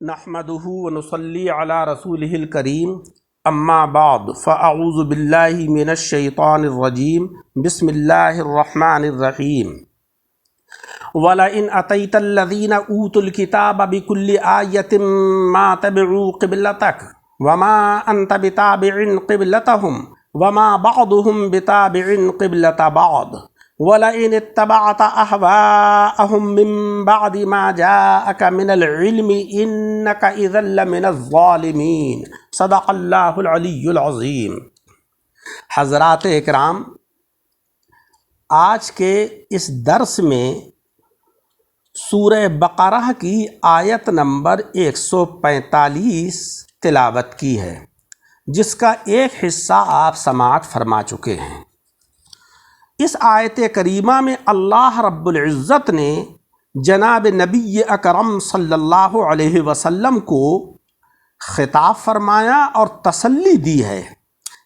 نحمده ونصلي على رسوله الكريم اما بعد فاعوذ بالله من الشيطان الرجيم بسم الله الرحمن الرحيم ولئن أتيت الذين أوتوا الكتاب بكل آية ما تبعوا قبلتك وما أنت بتابع قبلتهم وما بعضهم بتابع قبلة بعض وَلَئِنِ اتَّبَعْتَ أَهْوَاءَهُمْ مِنْ بَعْدِ مَا جَاءَكَ مِنَ الْعِلْمِ إِنَّكَ إِذًا لَمِنَ الظَّالِمِينَ صدق اللہ العلی العظیم۔ حضرات اکرام، آج کے اس درس میں سورہ بقرہ کی آیت نمبر 145 تلاوت کی ہے، جس کا ایک حصہ آپ سماعت فرما چکے ہیں۔ اس آیت کریمہ میں اللہ رب العزت نے جناب نبی اکرم صلی اللہ علیہ وسلم کو خطاب فرمایا اور تسلی دی ہے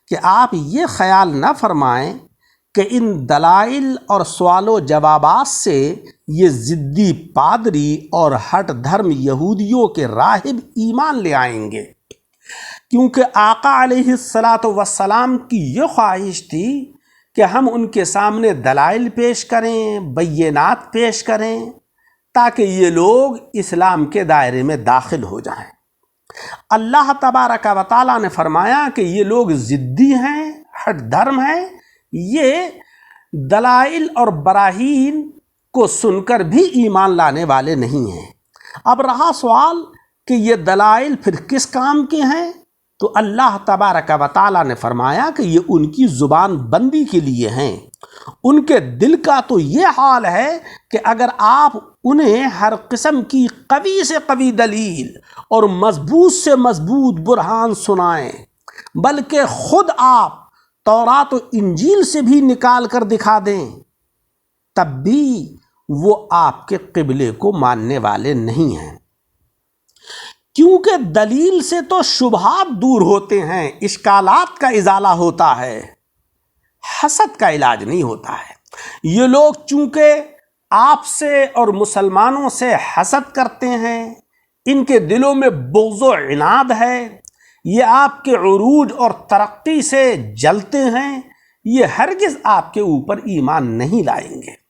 کہ آپ یہ خیال نہ فرمائیں کہ ان دلائل اور سوال و جوابات سے یہ ضدی پادری اور ہٹ دھرم یہودیوں کے راہب ایمان لے آئیں گے، کیونکہ آقا علیہ السلام کی یہ خواہش تھی کہ ہم ان کے سامنے دلائل پیش کریں، بینات پیش کریں، تاکہ یہ لوگ اسلام کے دائرے میں داخل ہو جائیں۔ اللہ تبارک و تعالیٰ نے فرمایا کہ یہ لوگ ضدی ہیں، ہٹ دھرم ہیں، یہ دلائل اور براہین کو سن کر بھی ایمان لانے والے نہیں ہیں۔ اب رہا سوال کہ یہ دلائل پھر کس کام کے ہیں، تو اللہ تبارک و تعالیٰ نے فرمایا کہ یہ ان کی زبان بندی کے لیے ہیں۔ ان کے دل کا تو یہ حال ہے کہ اگر آپ انہیں ہر قسم کی قوی سے قوی دلیل اور مضبوط سے مضبوط برہان سنائیں، بلکہ خود آپ تورات و انجیل سے بھی نکال کر دکھا دیں، تب بھی وہ آپ کے قبلے کو ماننے والے نہیں ہیں، کیونکہ دلیل سے تو شبہات دور ہوتے ہیں، اشکالات کا ازالہ ہوتا ہے، حسد کا علاج نہیں ہوتا ہے۔ یہ لوگ چونکہ آپ سے اور مسلمانوں سے حسد کرتے ہیں، ان کے دلوں میں بغض و عناد ہے، یہ آپ کے عروج اور ترقی سے جلتے ہیں، یہ ہرگز آپ کے اوپر ایمان نہیں لائیں گے۔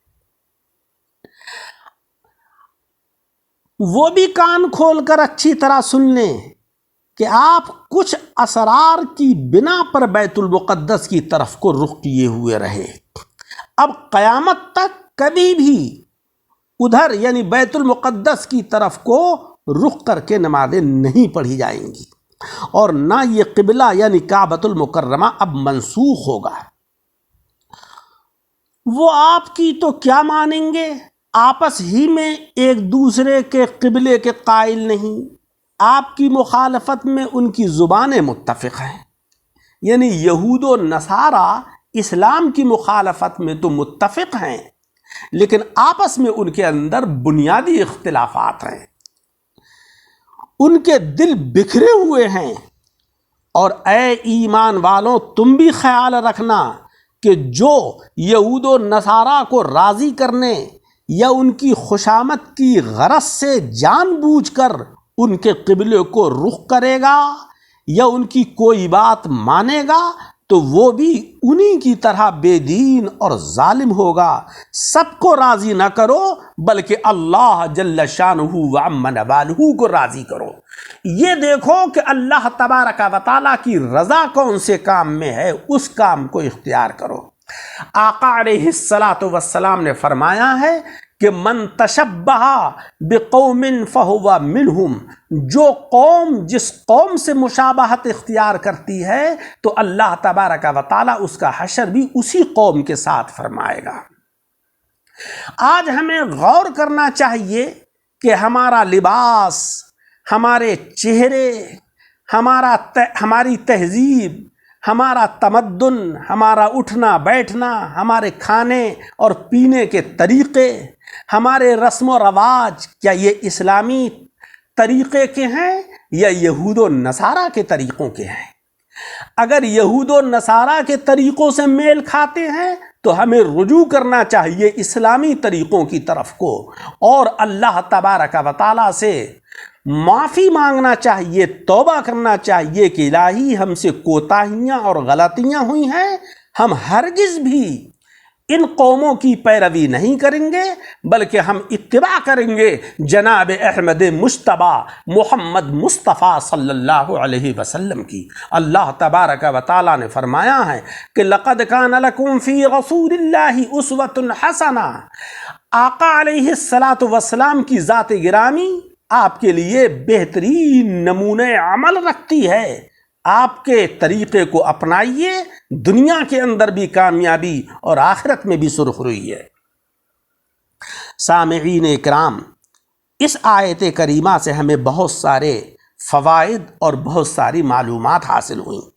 وہ بھی کان کھول کر اچھی طرح سن لیں کہ آپ کچھ اسرار کی بنا پر بیت المقدس کی طرف کو رخ کیے ہوئے رہے۔ اب قیامت تک کبھی بھی ادھر یعنی بیت المقدس کی طرف کو رخ کر کے نمازیں نہیں پڑھی جائیں گی، اور نہ یہ قبلہ یعنی کعبۃ المکرمہ اب منسوخ ہوگا۔ وہ آپ کی تو کیا مانیں گے، آپس ہی میں ایک دوسرے کے قبلے کے قائل نہیں، آپ کی مخالفت میں ان کی زبانیں متفق ہیں، یعنی یہود و نصارہ اسلام کی مخالفت میں تو متفق ہیں، لیکن آپس میں ان کے اندر بنیادی اختلافات ہیں، ان کے دل بکھرے ہوئے ہیں۔ اور اے ایمان والوں، تم بھی خیال رکھنا کہ جو یہود و نصارہ کو راضی کرنے یا ان کی خوشامد کی غرض سے جان بوجھ کر ان کے قبلے کو رخ کرے گا یا ان کی کوئی بات مانے گا، تو وہ بھی انہی کی طرح بے دین اور ظالم ہوگا۔ سب کو راضی نہ کرو، بلکہ اللہ جل شانہ و عم نوالہ کو راضی کرو۔ یہ دیکھو کہ اللہ تبارک و تعالیٰ کی رضا کون سے کام میں ہے، اس کام کو اختیار کرو۔ آقا علیہ السلام نے فرمایا ہے کہ من تشبہ بقوم فہو منہم، جو قوم جس قوم سے مشابہت اختیار کرتی ہے تو اللہ تبارک و تعالیٰ اس کا حشر بھی اسی قوم کے ساتھ فرمائے گا۔ آج ہمیں غور کرنا چاہیے کہ ہمارا لباس، ہمارے چہرے، ہماری تہذیب، ہمارا تمدن، ہمارا اٹھنا بیٹھنا، ہمارے کھانے اور پینے کے طریقے، ہمارے رسم و رواج، کیا یہ اسلامی طریقے کے ہیں یا یہود و نصارہ کے طریقوں کے ہیں؟ اگر یہود و نصارہ کے طریقوں سے میل کھاتے ہیں تو ہمیں رجوع کرنا چاہیے اسلامی طریقوں کی طرف کو، اور اللہ تبارک و تعالیٰ سے معافی مانگنا چاہیے، توبہ کرنا چاہیے کہ الہی ہم سے کوتاہیاں اور غلطیاں ہوئی ہیں، ہم ہرگز بھی ان قوموں کی پیروی نہیں کریں گے، بلکہ ہم اتباع کریں گے جناب احمد مجتبی محمد مصطفیٰ صلی اللہ علیہ وسلم کی۔ اللہ تبارک و تعالیٰ نے فرمایا ہے کہ لقد کان لکم فی رسول اللہ اسوۃ حسنہ، آقا علیہ الصلاۃ والسلام کی ذات گرامی آپ کے لیے بہترین نمونہ عمل رکھتی ہے، آپ کے طریقے کو اپنائیے، دنیا کے اندر بھی کامیابی اور آخرت میں بھی سرخروئی ہے۔ سامعین اکرام، اس آیت کریمہ سے ہمیں بہت سارے فوائد اور بہت ساری معلومات حاصل ہوئیں۔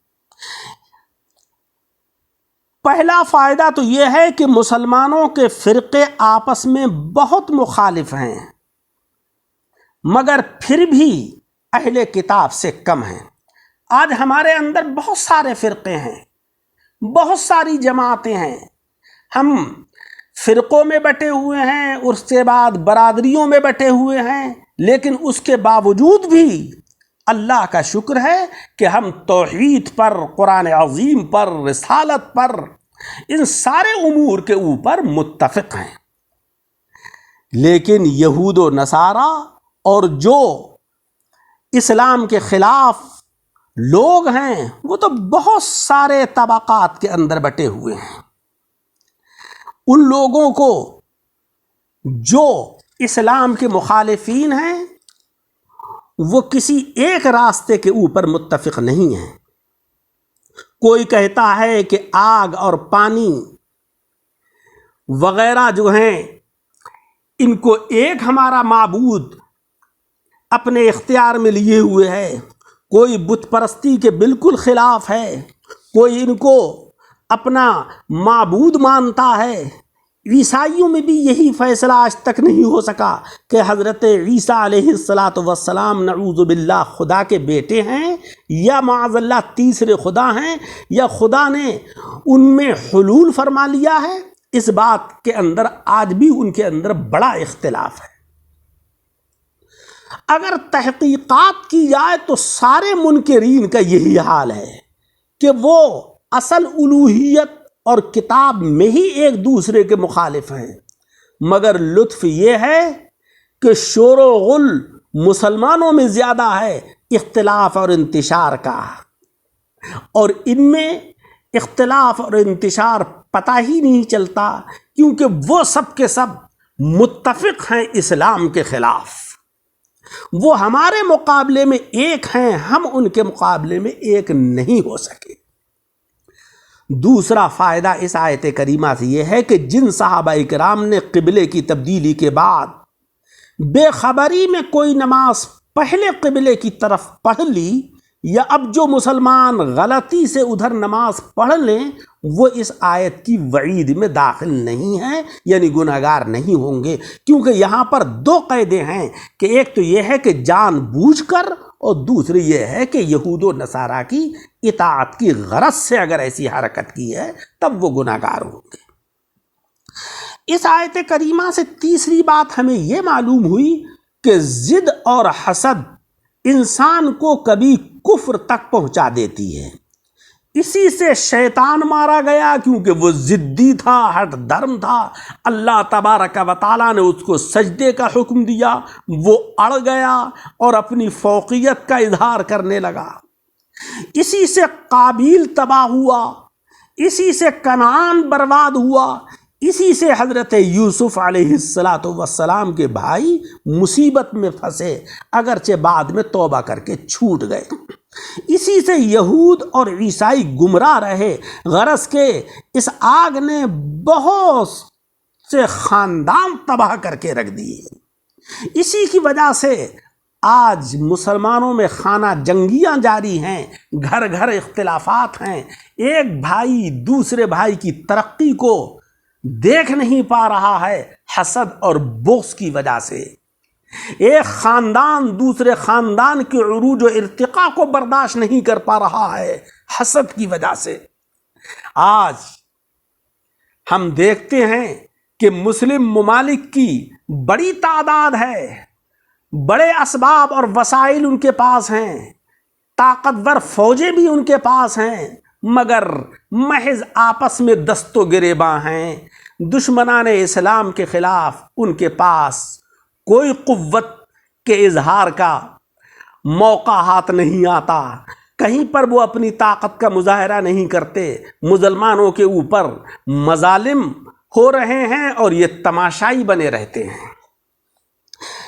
پہلا فائدہ تو یہ ہے کہ مسلمانوں کے فرقے آپس میں بہت مخالف ہیں، مگر پھر بھی اہل کتاب سے کم ہیں۔ آج ہمارے اندر بہت سارے فرقے ہیں، بہت ساری جماعتیں ہیں، ہم فرقوں میں بٹے ہوئے ہیں، اس کے بعد برادریوں میں بٹے ہوئے ہیں، لیکن اس کے باوجود بھی اللہ کا شکر ہے کہ ہم توحید پر، قرآن عظیم پر، رسالت پر، ان سارے امور کے اوپر متفق ہیں۔ لیکن یہود و نصارہ اور جو اسلام کے خلاف لوگ ہیں وہ تو بہت سارے طبقات کے اندر بٹے ہوئے ہیں۔ ان لوگوں کو جو اسلام کے مخالفین ہیں وہ کسی ایک راستے کے اوپر متفق نہیں ہیں۔ کوئی کہتا ہے کہ آگ اور پانی وغیرہ جو ہیں ان کو ایک ہمارا معبود اپنے اختیار میں لیے ہوئے ہے، کوئی بت پرستی کے بالکل خلاف ہے، کوئی ان کو اپنا معبود مانتا ہے۔ عیسائیوں میں بھی یہی فیصلہ آج تک نہیں ہو سکا کہ حضرت عیسیٰ علیہ السلام نعوذ باللہ خدا کے بیٹے ہیں یا معاذ اللہ تیسرے خدا ہیں، یا خدا نے ان میں حلول فرما لیا ہے۔ اس بات کے اندر آج بھی ان کے اندر بڑا اختلاف ہے۔ اگر تحقیقات کی جائے تو سارے منکرین کا یہی حال ہے کہ وہ اصل الوہیت اور کتاب میں ہی ایک دوسرے کے مخالف ہیں، مگر لطف یہ ہے کہ شور و غل مسلمانوں میں زیادہ ہے اختلاف اور انتشار کا، اور ان میں اختلاف اور انتشار پتہ ہی نہیں چلتا، کیونکہ وہ سب کے سب متفق ہیں اسلام کے خلاف۔ وہ ہمارے مقابلے میں ایک ہیں، ہم ان کے مقابلے میں ایک نہیں ہو سکے۔ دوسرا فائدہ اس آیت کریمہ سے یہ ہے کہ جن صحابہ کرام نے قبلے کی تبدیلی کے بعد بے خبری میں کوئی نماز پہلے قبلے کی طرف پڑھ لی، یا اب جو مسلمان غلطی سے ادھر نماز پڑھ لیں، وہ اس آیت کی وعید میں داخل نہیں ہیں، یعنی گناہگار نہیں ہوں گے، کیونکہ یہاں پر دو قیدیں ہیں کہ ایک تو یہ ہے کہ جان بوجھ کر، اور دوسری یہ ہے کہ یہود و نصارہ کی اطاعت کی غرض سے اگر ایسی حرکت کی ہے تب وہ گناہگار ہوں گے۔ اس آیت کریمہ سے تیسری بات ہمیں یہ معلوم ہوئی کہ ضد اور حسد انسان کو کبھی کفر تک پہنچا دیتی ہے۔ اسی سے شیطان مارا گیا، کیونکہ وہ ضدی تھا، ہٹ درم تھا۔ اللہ تبارک و تعالیٰ نے اس کو سجدے کا حکم دیا، وہ اڑ گیا اور اپنی فوقیت کا اظہار کرنے لگا۔ اسی سے قابیل تباہ ہوا، اسی سے کنعان برباد ہوا، اسی سے حضرت یوسف علیہ السلام کے بھائی مصیبت میں پھنسے، اگرچہ بعد میں توبہ کر کے چھوٹ گئے۔ اسی سے یہود اور عیسائی گمراہ رہے، غرض کہ اس آگ نے بہت سے خاندان تباہ کر کے رکھ دیے۔ اسی کی وجہ سے آج مسلمانوں میں خانہ جنگیاں جاری ہیں، گھر گھر اختلافات ہیں، ایک بھائی دوسرے بھائی کی ترقی کو دیکھ نہیں پا رہا ہے حسد اور بغض کی وجہ سے، ایک خاندان دوسرے خاندان کے عروج و ارتقاء کو برداشت نہیں کر پا رہا ہے حسد کی وجہ سے۔ آج ہم دیکھتے ہیں کہ مسلم ممالک کی بڑی تعداد ہے، بڑے اسباب اور وسائل ان کے پاس ہیں، طاقتور فوجیں بھی ان کے پاس ہیں، مگر محض آپس میں دست و گریباں ہیں۔ دشمنان اسلام کے خلاف ان کے پاس کوئی قوت کے اظہار کا موقع ہاتھ نہیں آتا، کہیں پر وہ اپنی طاقت کا مظاہرہ نہیں کرتے۔ مسلمانوں کے اوپر مظالم ہو رہے ہیں اور یہ تماشائی بنے رہتے ہیں۔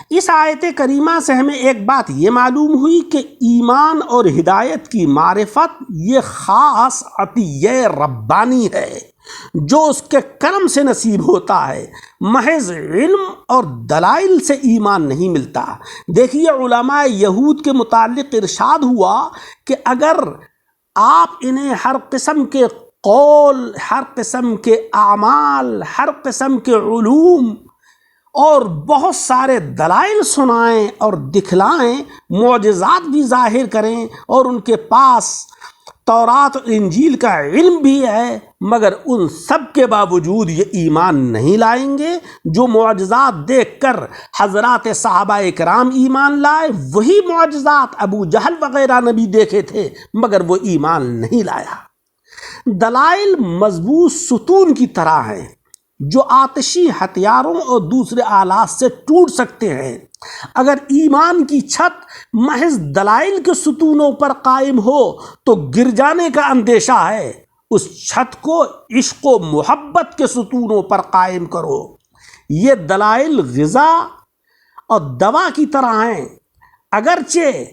اس آیت کریمہ سے ہمیں ایک بات یہ معلوم ہوئی کہ ایمان اور ہدایت کی معرفت یہ خاص عطیہ ربانی ہے جو اس کے کرم سے نصیب ہوتا ہے، محض علم اور دلائل سے ایمان نہیں ملتا۔ دیکھیے علماء یہود کے متعلق ارشاد ہوا کہ اگر آپ انہیں ہر قسم کے قول، ہر قسم کے اعمال، ہر قسم کے علوم اور بہت سارے دلائل سنائیں اور دکھلائیں، معجزات بھی ظاہر کریں، اور ان کے پاس تورات اور انجیل کا علم بھی ہے، مگر ان سب کے باوجود یہ ایمان نہیں لائیں گے۔ جو معجزات دیکھ کر حضرات صحابہ کرام ایمان لائے، وہی معجزات ابو جہل وغیرہ نے بھی دیکھے تھے، مگر وہ ایمان نہیں لایا۔ دلائل مضبوط ستون کی طرح ہیں جو آتشی ہتھیاروں اور دوسرے آلات سے ٹوٹ سکتے ہیں۔ اگر ایمان کی چھت محض دلائل کے ستونوں پر قائم ہو تو گر جانے کا اندیشہ ہے۔ اس چھت کو عشق و محبت کے ستونوں پر قائم کرو۔ یہ دلائل غذا اور دوا کی طرح ہیں، اگرچہ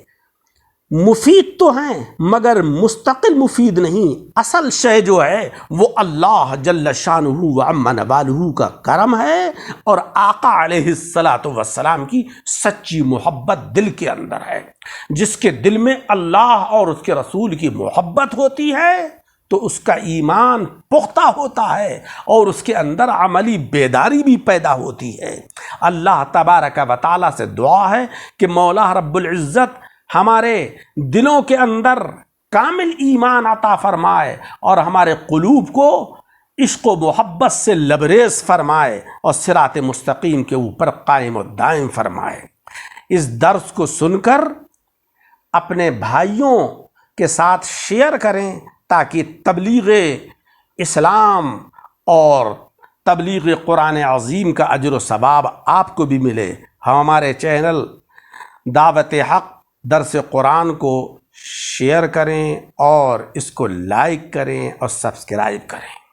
مفید تو ہیں مگر مستقل مفید نہیں۔ اصل شے جو ہے وہ اللہ جل شانہ و عم نوالہ کا کرم ہے اور آقا علیہ السلام کی سچی محبت دل کے اندر ہے۔ جس کے دل میں اللہ اور اس کے رسول کی محبت ہوتی ہے تو اس کا ایمان پختہ ہوتا ہے اور اس کے اندر عملی بیداری بھی پیدا ہوتی ہے۔ اللہ تبارک و تعالیٰ سے دعا ہے کہ مولا رب العزت ہمارے دلوں کے اندر کامل ایمان عطا فرمائے اور ہمارے قلوب کو عشق و محبت سے لبریز فرمائے اور صراط مستقیم کے اوپر قائم و دائم فرمائے۔ اس درس کو سن کر اپنے بھائیوں کے ساتھ شیئر کریں تاکہ تبلیغ اسلام اور تبلیغ قرآن عظیم کا اجر و ثواب آپ کو بھی ملے۔ ہمارے چینل دعوت حق درس قرآن کو شیئر کریں اور اس کو لائک کریں اور سبسکرائب کریں۔